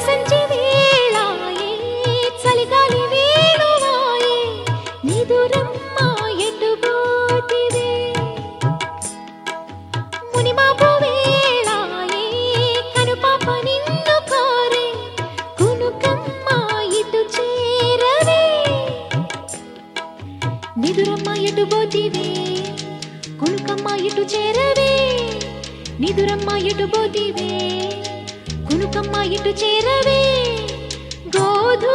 సంచి వేళాయే చలిగాలి వేణువాయే నిదురమ్మ ఎటు పోతివే మునిమాపు వేళాయే కనుపాప నిన్ను కోరే కునుకమ్మ ఇటు చేరవే నిదురమ్మ ఎటు పోతివే కునుకమ్మ ఇటు చేరవే నిదురమ్మ ఎటు పోతివే కునుకమ్మ ఇటు చేరవే గోధు